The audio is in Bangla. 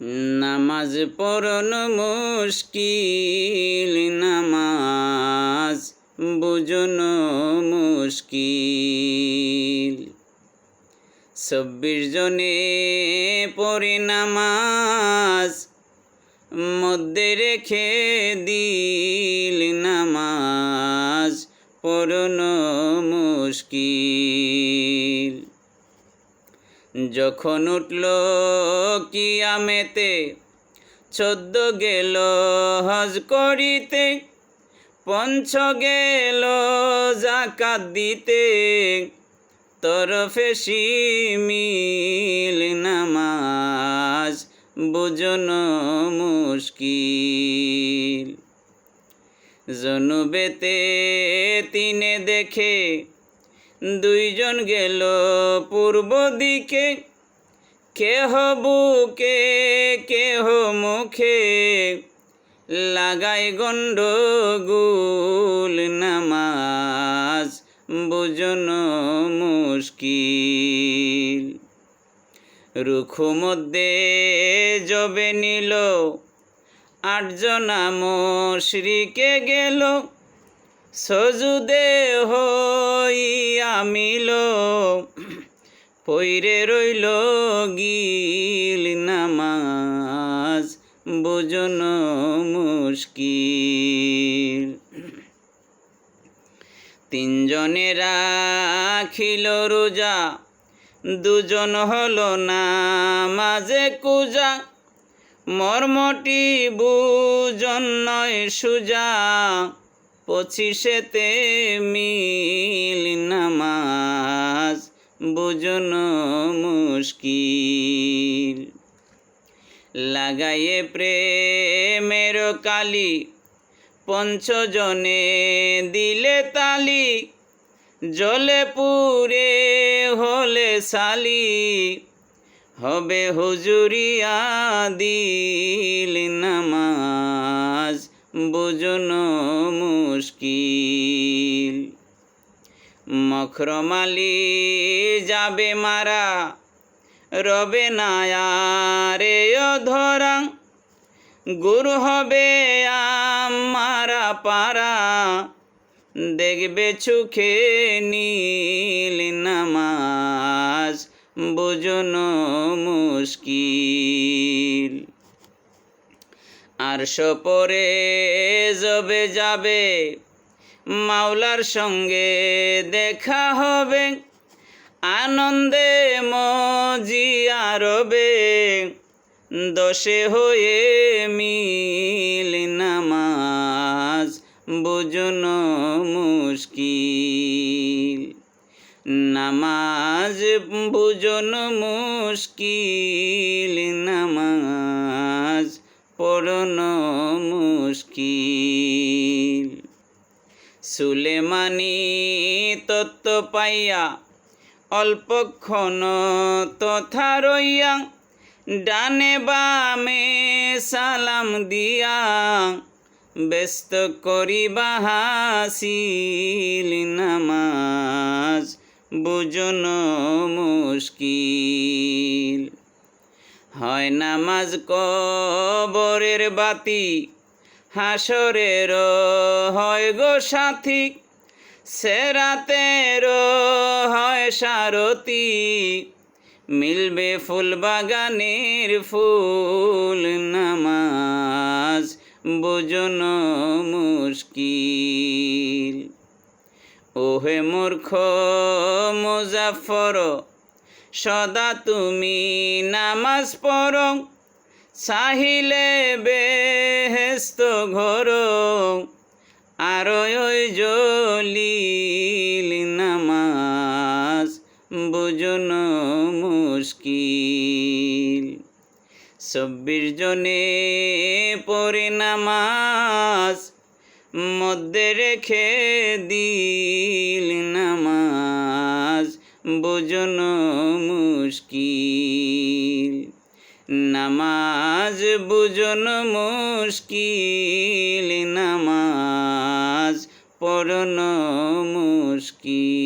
নামাজ পড়ন মুশকিল, নামাজ বুঝন মুশকিল। ২৬ জনে পড়ে নামাজ, মধ্যে রেখে দিল নামাজ পড়ন মুশকিল। যখন উঠল কিয়ামেতে, ১৪ গেল হজ করিতে, পঞ্চ গেল যাকাত দিতে, তরফে শিমিল নামাজ বুঝন মুশকিল। জনুবেতে ৩ দেখে, ২ জন গেল পূর্ব দিকে, কেহ বুকে কেহ মুখে, লাগাই গন্ডগোল নামাজ বুঝন মুশকিল। রুখু মধ্যে জবে নিল, ৮ জনা মুশরিকে গেল, সজুদে হইয়া মিল, পইরে রইল গিল নামাজ বুঝন মুশকিল। ৩ জনে রাখিল রোজা, ২ জন হল নামাজে কুজা, মর্মটি বুঝন নয় সুজা, ২৫তে মিল নামাজ বুঝন মুশকিল। লাগাইয়ে প্রেমের কালি, ৫ জনে দিলে তালি, জলে পুরে হলে সালি, হবে হুজুরিয়া দিল নামাজ বুঝন মুশকিল। মখরমালি যাবে মারা, রবে না আরে ধরা, গুরু হবে আমারা পারা, দেখবে চোখে নীল নামাজ বুঝন মুশকিল। আরশ পরে যবে যাবে, মাওলার সঙ্গে দেখা হবে, আনন্দে মজিয়া রবে, ১০ হয়ে মিল নামাজ বুঝন মুশকিল। নামাজ বুঝন মুশকিল, নামাজ পড়ন মুশকিল। সুলেমানি তত্ত্ব পাইয়া, অল্পক্ষণ তথা রইয়া, ডানে বামে সালাম দিয়া, ব্যস্ত করিবা হাসিল নামাজ বুঝন মুশকিল। হয় নামাজ কবরের বাতি, হাসরের হয় গো সাথী, সেরাতের হয় সারথি, মিলবে ফুল বাগানের ফুল নামাজ বুঝন মুশকিল। ওহে মূর্খ মুজাফফর, সদা তুমি নামাজ পড়ো, চাহিলে বেহেশত ঘর, আর ওই জলিল নামাজ বুঝন মুশকিল। ২৬ জনে পড়ে নামাজ, মধ্যে রেখে দিল নামাজ বুঝন মুশকিল। নামাজ বুঝন মুশকিল, নামাজ পড়ন মুশকিল।